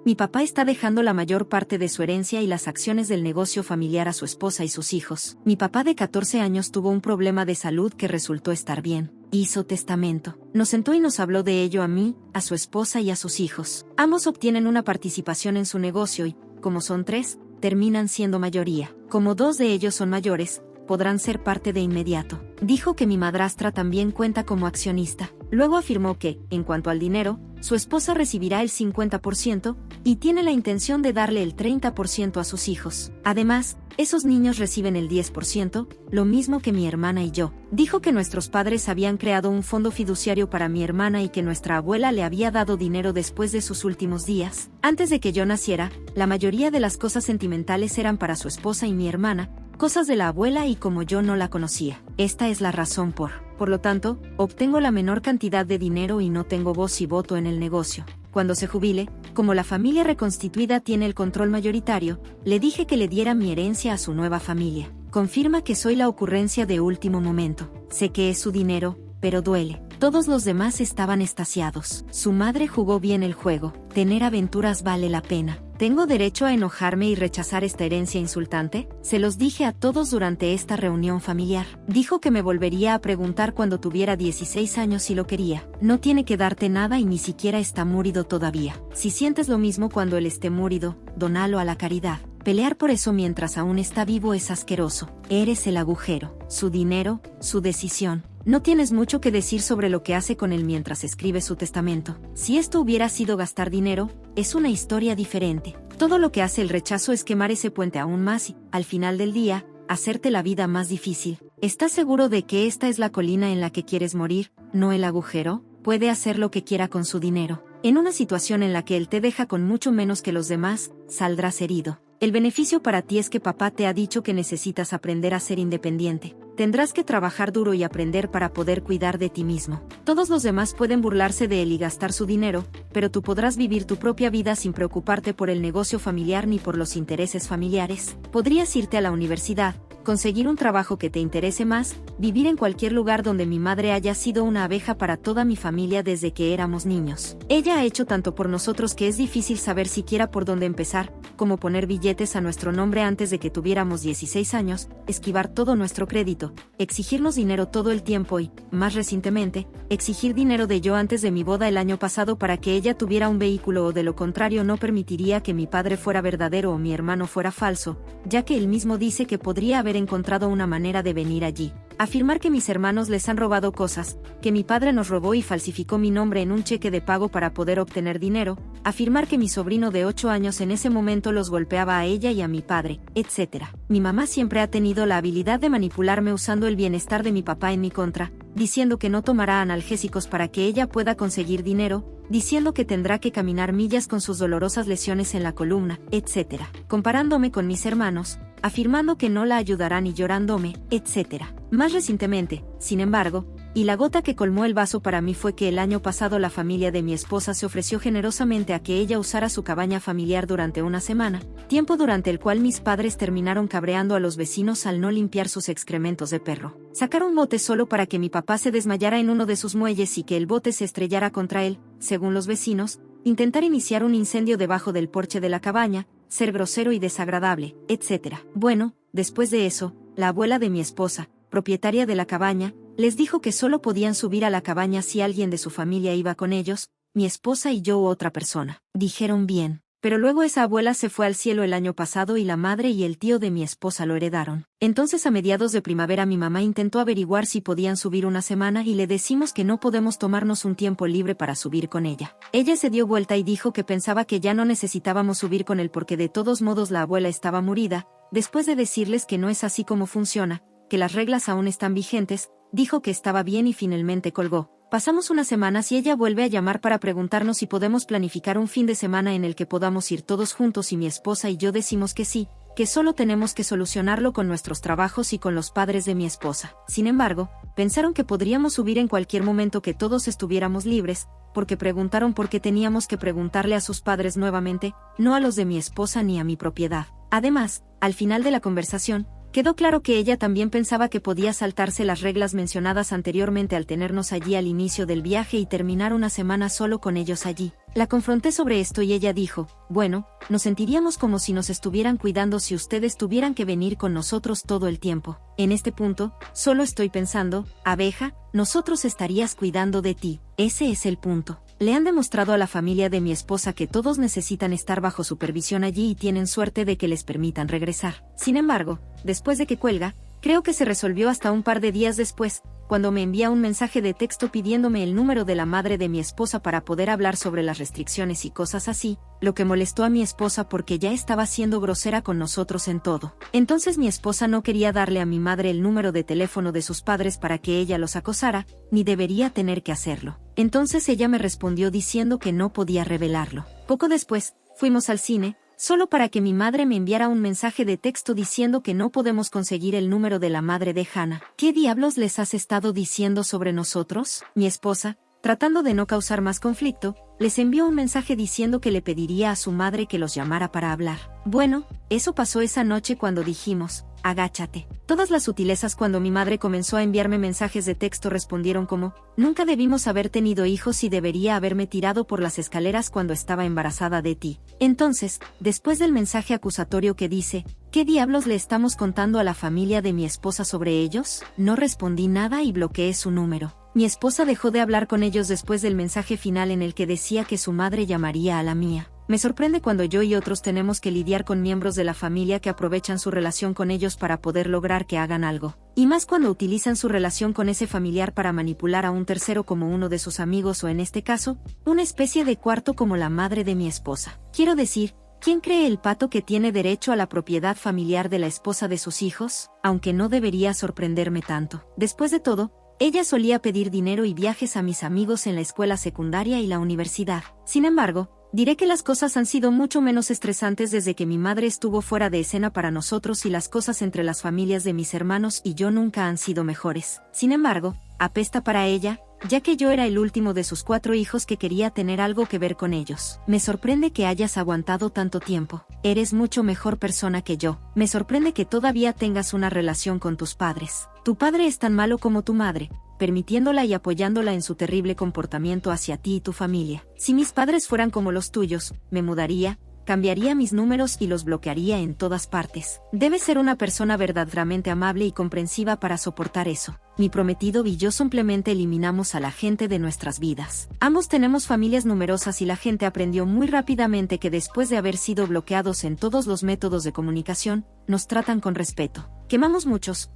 Mi papá está dejando la mayor parte de su herencia y las acciones del negocio familiar a su esposa y sus hijos. Mi papá de 14 años tuvo un problema de salud que resultó estar bien. Hizo testamento. Nos sentó y nos habló de ello a mí, a su esposa y a sus hijos. Ambos obtienen una participación en su negocio y, como son 3, terminan siendo mayoría. Como 2 de ellos son mayores, podrán ser parte de inmediato. Dijo que mi madrastra también cuenta como accionista. Luego afirmó que, en cuanto al dinero, su esposa recibirá el 50% y tiene la intención de darle el 30% a sus hijos. Además, esos niños reciben el 10%, lo mismo que mi hermana y yo. Dijo que nuestros padres habían creado un fondo fiduciario para mi hermana y que nuestra abuela le había dado dinero después de sus últimos días. Antes de que yo naciera, la mayoría de las cosas sentimentales eran para su esposa y mi hermana, cosas de la abuela, y como yo no la conocía, esta es la razón por lo tanto, obtengo la menor cantidad de dinero y no tengo voz y voto en el negocio. Cuando se jubile, como la familia reconstituida tiene el control mayoritario, le dije que le diera mi herencia a su nueva familia. Confirma que soy la ocurrencia de último momento. Sé que es su dinero, pero duele. Todos los demás estaban extasiados. Su madre jugó bien el juego. Tener aventuras vale la pena. ¿Tengo derecho a enojarme y rechazar esta herencia insultante? Se los dije a todos durante esta reunión familiar. Dijo que me volvería a preguntar cuando tuviera 16 años si lo quería. No tiene que darte nada y ni siquiera está múrido todavía. Si sientes lo mismo cuando él esté múrido, donalo a la caridad. Pelear por eso mientras aún está vivo es asqueroso. Eres el agujero. Su dinero, su decisión. No tienes mucho que decir sobre lo que hace con él mientras escribe su testamento. Si esto hubiera sido gastar dinero, es una historia diferente. Todo lo que hace el rechazo es quemar ese puente aún más y, al final del día, hacerte la vida más difícil. ¿Estás seguro de que esta es la colina en la que quieres morir, no el agujero? Puede hacer lo que quiera con su dinero. En una situación en la que él te deja con mucho menos que los demás, saldrás herido. El beneficio para ti es que papá te ha dicho que necesitas aprender a ser independiente. Tendrás que trabajar duro y aprender para poder cuidar de ti mismo. Todos los demás pueden burlarse de él y gastar su dinero, pero tú podrás vivir tu propia vida sin preocuparte por el negocio familiar ni por los intereses familiares. Podrías irte a la universidad, conseguir un trabajo que te interese más, vivir en cualquier lugar donde mi madre haya sido una abeja para toda mi familia desde que éramos niños. Ella ha hecho tanto por nosotros que es difícil saber siquiera por dónde empezar, como poner billetes a nuestro nombre antes de que tuviéramos 16 años, esquivar todo nuestro crédito, exigirnos dinero todo el tiempo y, más recientemente, exigir dinero de yo antes de mi boda el año pasado para que ella tuviera un vehículo, o de lo contrario no permitiría que mi padre fuera verdadero o mi hermano fuera falso, ya que él mismo dice que podría haber encontrado una manera de venir allí. Afirmar que mis hermanos les han robado cosas, que mi padre nos robó y falsificó mi nombre en un cheque de pago para poder obtener dinero, afirmar que mi sobrino de 8 años en ese momento los golpeaba a ella y a mi padre, etc. Mi mamá siempre ha tenido la habilidad de manipularme usando el bienestar de mi papá en mi contra, diciendo que no tomará analgésicos para que ella pueda conseguir dinero, diciendo que tendrá que caminar millas con sus dolorosas lesiones en la columna, etc. Comparándome con mis hermanos, afirmando que no la ayudarán y llorándome, etc. Más recientemente, sin embargo, y la gota que colmó el vaso para mí fue que el año pasado la familia de mi esposa se ofreció generosamente a que ella usara su cabaña familiar durante una semana, tiempo durante el cual mis padres terminaron cabreando a los vecinos al no limpiar sus excrementos de perro. Sacar un bote solo para que mi papá se desmayara en uno de sus muelles y que el bote se estrellara contra él, según los vecinos, intentar iniciar un incendio debajo del porche de la cabaña, ser grosero y desagradable, etc. Bueno, después de eso, la abuela de mi esposa, propietaria de la cabaña, les dijo que solo podían subir a la cabaña si alguien de su familia iba con ellos, mi esposa y yo u otra persona. Dijeron bien. Pero luego esa abuela se fue al cielo el año pasado y la madre y el tío de mi esposa lo heredaron. Entonces a mediados de primavera mi mamá intentó averiguar si podían subir una semana y le decimos que no podemos tomarnos un tiempo libre para subir con ella. Ella se dio vuelta y dijo que pensaba que ya no necesitábamos subir con él porque de todos modos la abuela estaba murida. Después de decirles que no es así como funciona, que las reglas aún están vigentes, dijo que estaba bien y finalmente colgó. Pasamos unas semanas y ella vuelve a llamar para preguntarnos si podemos planificar un fin de semana en el que podamos ir todos juntos y mi esposa y yo decimos que sí, que solo tenemos que solucionarlo con nuestros trabajos y con los padres de mi esposa. Sin embargo, pensaron que podríamos subir en cualquier momento que todos estuviéramos libres, porque preguntaron por qué teníamos que preguntarle a sus padres nuevamente, no a los de mi esposa ni a mi propiedad. Además, al final de la conversación, Quedó claro que ella también pensaba que podía saltarse las reglas mencionadas anteriormente al tenernos allí al inicio del viaje y terminar una semana solo con ellos allí. La confronté sobre esto y ella dijo, bueno, nos sentiríamos como si nos estuvieran cuidando si ustedes tuvieran que venir con nosotros todo el tiempo. En este punto, solo estoy pensando, abeja, nosotros estarías cuidando de ti. Ese es el punto. Le han demostrado a la familia de mi esposa que todos necesitan estar bajo supervisión allí y tienen suerte de que les permitan regresar. Sin embargo, después de que cuelga, creo que se resolvió hasta un par de días después, cuando me envía un mensaje de texto pidiéndome el número de la madre de mi esposa para poder hablar sobre las restricciones y cosas así, lo que molestó a mi esposa porque ya estaba siendo grosera con nosotros en todo. Entonces mi esposa no quería darle a mi madre el número de teléfono de sus padres para que ella los acosara, ni debería tener que hacerlo. Entonces ella me respondió diciendo que no podía revelarlo. Poco después, fuimos al cine, solo para que mi madre me enviara un mensaje de texto diciendo que no podemos conseguir el número de la madre de Hannah. ¿Qué diablos les has estado diciendo sobre nosotros? Mi esposa, tratando de no causar más conflicto, les envió un mensaje diciendo que le pediría a su madre que los llamara para hablar. Bueno, eso pasó esa noche cuando dijimos, agáchate. Todas las sutilezas cuando mi madre comenzó a enviarme mensajes de texto respondieron como, nunca debimos haber tenido hijos y debería haberme tirado por las escaleras cuando estaba embarazada de ti. Entonces, después del mensaje acusatorio que dice, ¿qué diablos le estamos contando a la familia de mi esposa sobre ellos? No respondí nada y bloqueé su número. Mi esposa dejó de hablar con ellos después del mensaje final en el que decía que su madre llamaría a la mía. Me sorprende cuando yo y otros tenemos que lidiar con miembros de la familia que aprovechan su relación con ellos para poder lograr que hagan algo. Y más cuando utilizan su relación con ese familiar para manipular a un tercero como uno de sus amigos o en este caso, una especie de cuarto como la madre de mi esposa. Quiero decir, ¿quién cree el pato que tiene derecho a la propiedad familiar de la esposa de sus hijos? Aunque no debería sorprenderme tanto. Después de todo, ella solía pedir dinero y viajes a mis amigos en la escuela secundaria y la universidad. Sin embargo, diré que las cosas han sido mucho menos estresantes desde que mi madre estuvo fuera de escena para nosotros y las cosas entre las familias de mis hermanos y yo nunca han sido mejores. Sin embargo, apesta para ella, ya que yo era el último de sus 4 hijos que quería tener algo que ver con ellos. Me sorprende que hayas aguantado tanto tiempo. Eres mucho mejor persona que yo. Me sorprende que todavía tengas una relación con tus padres. Tu padre es tan malo como tu madre, permitiéndola y apoyándola en su terrible comportamiento hacia ti y tu familia. Si mis padres fueran como los tuyos, me mudaría, cambiaría mis números y los bloquearía en todas partes. Debes ser una persona verdaderamente amable y comprensiva para soportar eso. Mi prometido y yo simplemente eliminamos a la gente de nuestras vidas. Ambos tenemos familias numerosas y la gente aprendió muy rápidamente que después de haber sido bloqueados en todos los métodos de comunicación, nos tratan con respeto. Quemamos muchos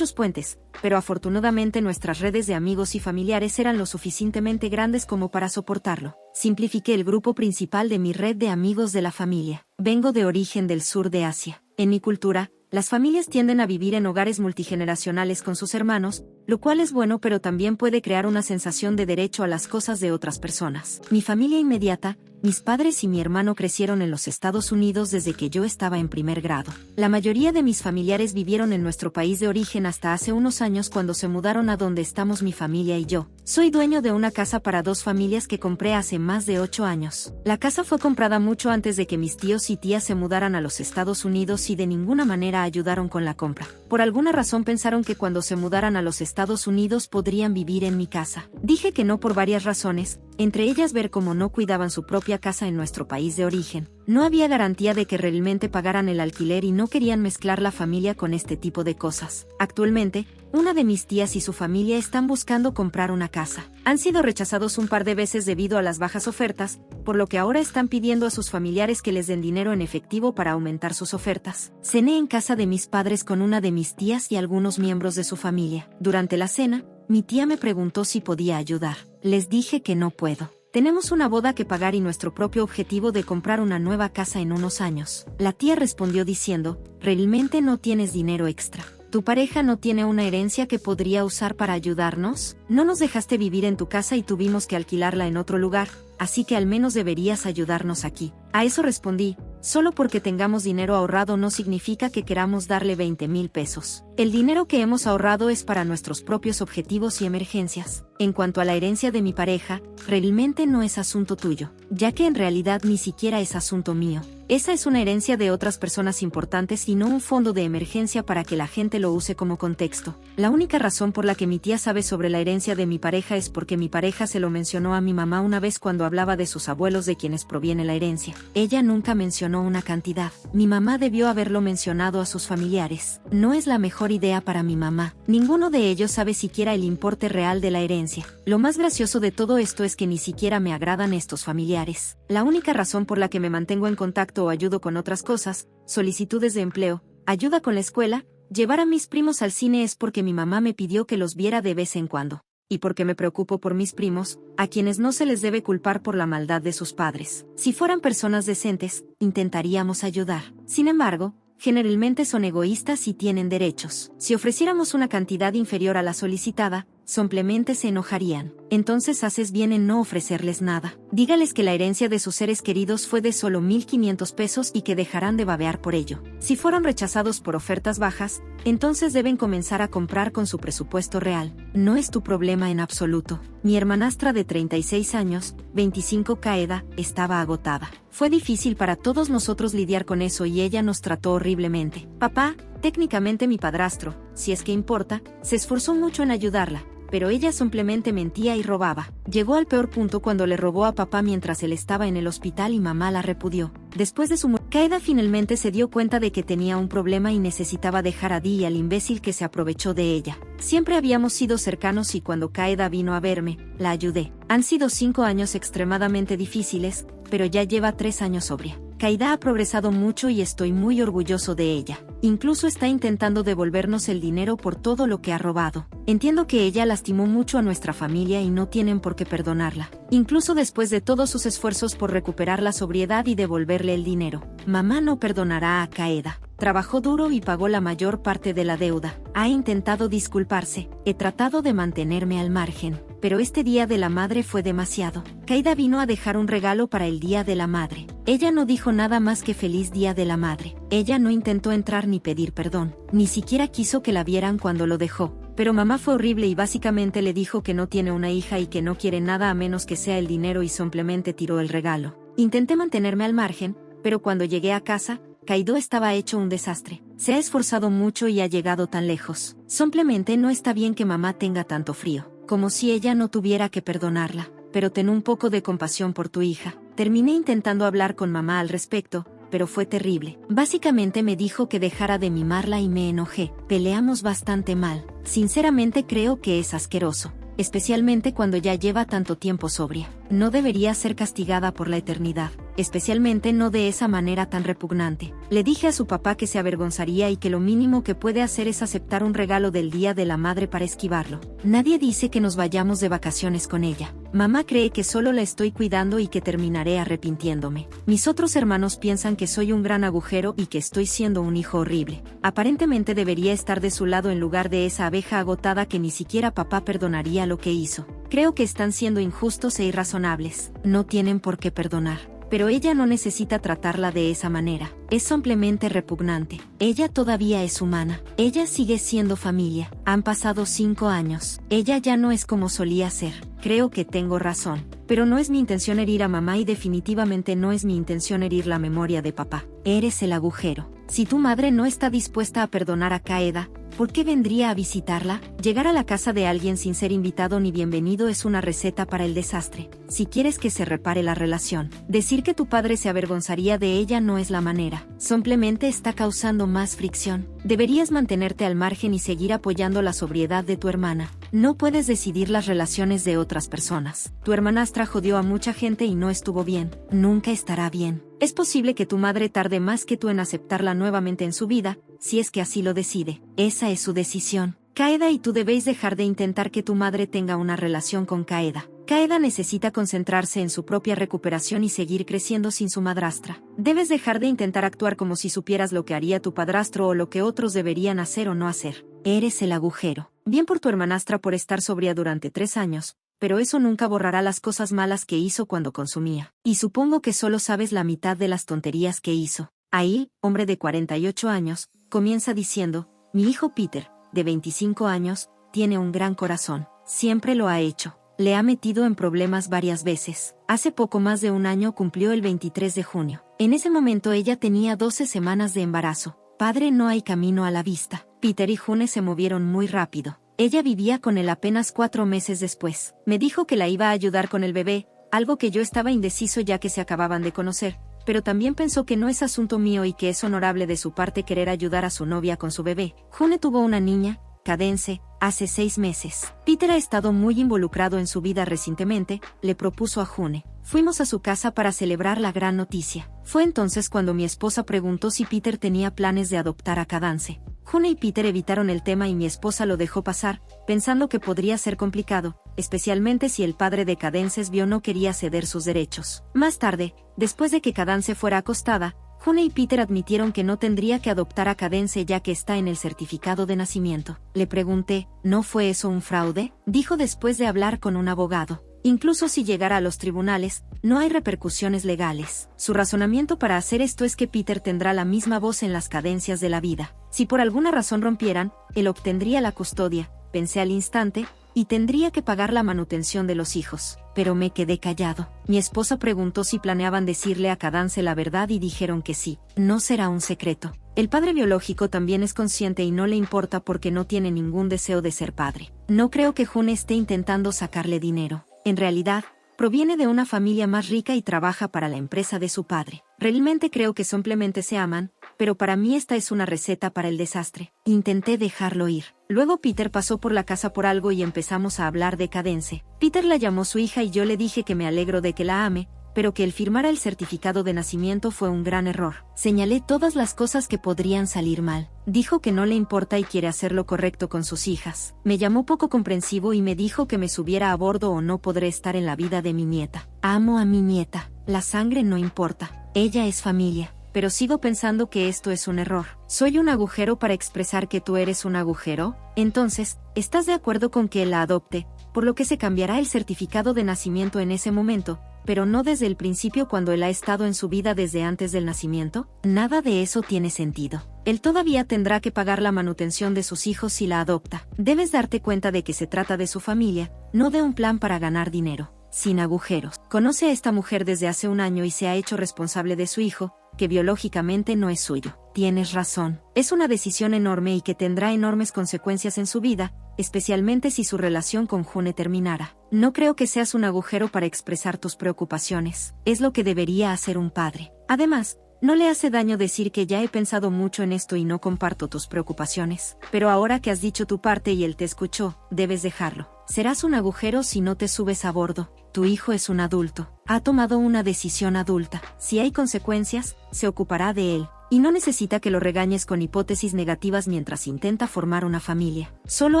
puentes, pero afortunadamente nuestras redes de amigos y familiares eran lo suficientemente grandes como para soportarlo. Simplifiqué el grupo principal de mi red de amigos de la familia. Vengo de origen del sur de Asia. En mi cultura, las familias tienden a vivir en hogares multigeneracionales con sus hermanos, lo cual es bueno pero también puede crear una sensación de derecho a las cosas de otras personas. Mi familia inmediata, mis padres y mi hermano crecieron en los Estados Unidos desde que yo estaba en primer grado. La mayoría de mis familiares vivieron en nuestro país de origen hasta hace unos años cuando se mudaron a donde estamos mi familia y yo. Soy dueño de una casa para 2 familias que compré hace más de 8 años. La casa fue comprada mucho antes de que mis tíos y tías se mudaran a los Estados Unidos y de ninguna manera ayudaron con la compra. Por alguna razón pensaron que cuando se mudaran a los Estados Unidos podrían vivir en mi casa. Dije que no por varias razones, entre ellas ver cómo no cuidaban su propia casa en nuestro país de origen. No había garantía de que realmente pagaran el alquiler y no querían mezclar la familia con este tipo de cosas. Actualmente, una de mis tías y su familia están buscando comprar una casa. Han sido rechazados un par de veces debido a las bajas ofertas, por lo que ahora están pidiendo a sus familiares que les den dinero en efectivo para aumentar sus ofertas. Cené en casa de mis padres con una de mis tías y algunos miembros de su familia. Durante la cena, mi tía me preguntó si podía ayudar. Les dije que no puedo. Tenemos una boda que pagar y nuestro propio objetivo de comprar una nueva casa en unos años. La tía respondió diciendo, ¿realmente no tienes dinero extra? ¿Tu pareja no tiene una herencia que podría usar para ayudarnos? No nos dejaste vivir en tu casa y tuvimos que alquilarla en otro lugar, así que al menos deberías ayudarnos aquí. A eso respondí, solo porque tengamos dinero ahorrado no significa que queramos darle 20,000 pesos. El dinero que hemos ahorrado es para nuestros propios objetivos y emergencias. En cuanto a la herencia de mi pareja, realmente no es asunto tuyo, ya que en realidad ni siquiera es asunto mío. Esa es una herencia de otras personas importantes y no un fondo de emergencia para que la gente lo use como contexto. La única razón por la que mi tía sabe sobre la herencia de mi pareja es porque mi pareja se lo mencionó a mi mamá una vez cuando hablaba de sus abuelos de quienes proviene la herencia. Ella nunca mencionó una cantidad. Mi mamá debió haberlo mencionado a sus familiares. No es la mejor idea para mi mamá. Ninguno de ellos sabe siquiera el importe real de la herencia. Lo más gracioso de todo esto es que ni siquiera me agradan estos familiares. La única razón por la que me mantengo en contacto o ayudo con otras cosas, solicitudes de empleo, ayuda con la escuela, llevar a mis primos al cine es porque mi mamá me pidió que los viera de vez en cuando. Y porque me preocupo por mis primos, a quienes no se les debe culpar por la maldad de sus padres. Si fueran personas decentes, intentaríamos ayudar. Sin embargo, generalmente son egoístas y tienen derechos. Si ofreciéramos una cantidad inferior a la solicitada, simplemente se enojarían. Entonces haces bien en no ofrecerles nada. Dígales que la herencia de sus seres queridos fue de solo 1,500 pesos y que dejarán de babear por ello. Si fueron rechazados por ofertas bajas, entonces deben comenzar a comprar con su presupuesto real. No es tu problema en absoluto. Mi hermanastra de 36 años, 25 Kaeda, estaba agotada. Fue difícil para todos nosotros lidiar con eso y ella nos trató horriblemente. Papá, técnicamente mi padrastro, si es que importa, se esforzó mucho en ayudarla, pero ella simplemente mentía y robaba. Llegó al peor punto cuando le robó a papá mientras él estaba en el hospital y mamá la repudió. Después de su muerte, Kaeda finalmente se dio cuenta de que tenía un problema y necesitaba dejar a Dee y al imbécil que se aprovechó de ella. Siempre habíamos sido cercanos y cuando Kaeda vino a verme, la ayudé. Han sido 5 años extremadamente difíciles, pero ya lleva 3 años sobria. Kaeda ha progresado mucho y estoy muy orgulloso de ella. Incluso está intentando devolvernos el dinero por todo lo que ha robado. Entiendo que ella lastimó mucho a nuestra familia y no tienen por qué perdonarla. Incluso después de todos sus esfuerzos por recuperar la sobriedad y devolverle el dinero. Mamá no perdonará a Kaeda. Trabajó duro y pagó la mayor parte de la deuda. Ha intentado disculparse. He tratado de mantenerme al margen. Pero este Día de la Madre fue demasiado. Kaeda vino a dejar un regalo para el Día de la Madre. Ella no dijo nada más que Feliz Día de la Madre. Ella no intentó entrar ni pedir perdón. Ni siquiera quiso que la vieran cuando lo dejó. Pero mamá fue horrible y básicamente le dijo que no tiene una hija y que no quiere nada a menos que sea el dinero y simplemente tiró el regalo. Intenté mantenerme al margen, pero cuando llegué a casa, Kaido estaba hecho un desastre. Se ha esforzado mucho y ha llegado tan lejos. Simplemente no está bien que mamá tenga tanto frío. Como si ella no tuviera que perdonarla. Pero ten un poco de compasión por tu hija. Terminé intentando hablar con mamá al respecto, pero fue terrible. Básicamente me dijo que dejara de mimarla y me enojé. Peleamos bastante mal. Sinceramente creo que es asqueroso. Especialmente cuando ya lleva tanto tiempo sobria. No debería ser castigada por la eternidad, especialmente no de esa manera tan repugnante. Le dije a su papá que se avergonzaría y que lo mínimo que puede hacer es aceptar un regalo del Día de la Madre para esquivarlo. Nadie dice que nos vayamos de vacaciones con ella. Mamá cree que solo la estoy cuidando y que terminaré arrepintiéndome. Mis otros hermanos piensan que soy un gran agujero y que estoy siendo un hijo horrible. Aparentemente debería estar de su lado en lugar de esa abeja agotada que ni siquiera papá perdonaría lo que hizo. Creo que están siendo injustos e irrazonables. No tienen por qué perdonar. Pero ella no necesita tratarla de esa manera. Es simplemente repugnante. Ella todavía es humana. Ella sigue siendo familia. Han pasado 5 años. Ella ya no es como solía ser. Creo que tengo razón. Pero no es mi intención herir a mamá y definitivamente no es mi intención herir la memoria de papá. Eres el agujero. Si tu madre no está dispuesta a perdonar a Kaeda, ¿por qué vendría a visitarla? Llegar a la casa de alguien sin ser invitado ni bienvenido es una receta para el desastre. Si quieres que se repare la relación, decir que tu padre se avergonzaría de ella no es la manera. Simplemente está causando más fricción. Deberías mantenerte al margen y seguir apoyando la sobriedad de tu hermana. No puedes decidir las relaciones de otras personas. Tu hermanastra jodió a mucha gente y no estuvo bien. Nunca estará bien. Es posible que tu madre tarde más que tú en aceptarla nuevamente en su vida, si es que así lo decide. Esa es su decisión. Kaeda y tú debéis dejar de intentar que tu madre tenga una relación con Kaeda. Kaeda necesita concentrarse en su propia recuperación y seguir creciendo sin su madrastra. Debes dejar de intentar actuar como si supieras lo que haría tu padrastro o lo que otros deberían hacer o no hacer. Eres el agujero. Bien por tu hermanastra por estar sobria durante 3 años. Pero eso nunca borrará las cosas malas que hizo cuando consumía. Y supongo que solo sabes la mitad de las tonterías que hizo. Ahí, hombre de 48 años, comienza diciendo, mi hijo Peter, de 25 años, tiene un gran corazón. siempre lo ha hecho. Le ha metido en problemas varias veces. Hace poco más de un año cumplió el 23 de junio. En ese momento ella tenía 12 semanas de embarazo. Padre, no hay camino a la vista. Peter y June se movieron muy rápido. Ella vivía con él apenas 4 meses después. Me dijo que la iba a ayudar con el bebé, algo que yo estaba indeciso ya que se acababan de conocer, pero también pensó que no es asunto mío y que es honorable de su parte querer ayudar a su novia con su bebé. June tuvo una niña, Cadence, hace 6 meses. Peter ha estado muy involucrado en su vida recientemente, le propuso a June. Fuimos a su casa para celebrar la gran noticia. Fue entonces cuando mi esposa preguntó si Peter tenía planes de adoptar a Cadence. June y Peter evitaron el tema y mi esposa lo dejó pasar, pensando que podría ser complicado, especialmente si el padre de Cadence vio no quería ceder sus derechos. Más tarde, después de que Cadence fuera acostada, June y Peter admitieron que no tendría que adoptar a Cadence ya que está en el certificado de nacimiento. Le pregunté, ¿no fue eso un fraude? Dijo después de hablar con un abogado. Incluso si llegara a los tribunales, no hay repercusiones legales. Su razonamiento para hacer esto es que Peter tendrá la misma voz en las cadencias de la vida. Si por alguna razón rompieran, él obtendría la custodia, pensé al instante, y tendría que pagar la manutención de los hijos. Pero me quedé callado. Mi esposa preguntó si planeaban decirle a Cadence la verdad y dijeron que sí. No será un secreto. El padre biológico también es consciente y no le importa porque no tiene ningún deseo de ser padre. No creo que June esté intentando sacarle dinero. En realidad, proviene de una familia más rica y trabaja para la empresa de su padre. Realmente creo que simplemente se aman, pero para mí esta es una receta para el desastre. Intenté dejarlo ir. Luego Peter pasó por la casa por algo y empezamos a hablar de Cadence. Peter la llamó su hija y yo le dije que me alegro de que la ame, pero que el firmara el certificado de nacimiento fue un gran error. Señalé todas las cosas que podrían salir mal. Dijo que no le importa y quiere hacer lo correcto con sus hijas. Me llamó poco comprensivo y me dijo que me subiera a bordo o no podré estar en la vida de mi nieta. Amo a mi nieta. La sangre no importa. Ella es familia. Pero sigo pensando que esto es un error. ¿Soy un agujero para expresar que tú eres un agujero? Entonces, ¿estás de acuerdo con que él la adopte, por lo que se cambiará el certificado de nacimiento en ese momento, pero no desde el principio cuando él ha estado en su vida desde antes del nacimiento? Nada de eso tiene sentido. Él todavía tendrá que pagar la manutención de sus hijos si la adopta. Debes darte cuenta de que se trata de su familia, no de un plan para ganar dinero. Sin agujeros. Conoce a esta mujer desde hace un año y se ha hecho responsable de su hijo, que biológicamente no es suyo. Tienes razón. Es una decisión enorme y que tendrá enormes consecuencias en su vida, especialmente si su relación con June terminara. No creo que seas un agujero para expresar tus preocupaciones. Es lo que debería hacer un padre. Además, no le hace daño decir que ya he pensado mucho en esto y no comparto tus preocupaciones. Pero ahora que has dicho tu parte y él te escuchó, debes dejarlo. Serás un agujero si no te subes a bordo. Tu hijo es un adulto. Ha tomado una decisión adulta. Si hay consecuencias, se ocupará de él. Y no necesita que lo regañes con hipótesis negativas mientras intenta formar una familia. Solo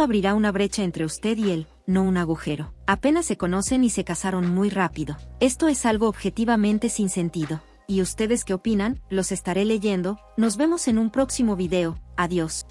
abrirá una brecha entre usted y él, no un agujero. Apenas se conocen y se casaron muy rápido. Esto es algo objetivamente sin sentido. ¿Y ustedes qué opinan? Los estaré leyendo. Nos vemos en un próximo video. Adiós.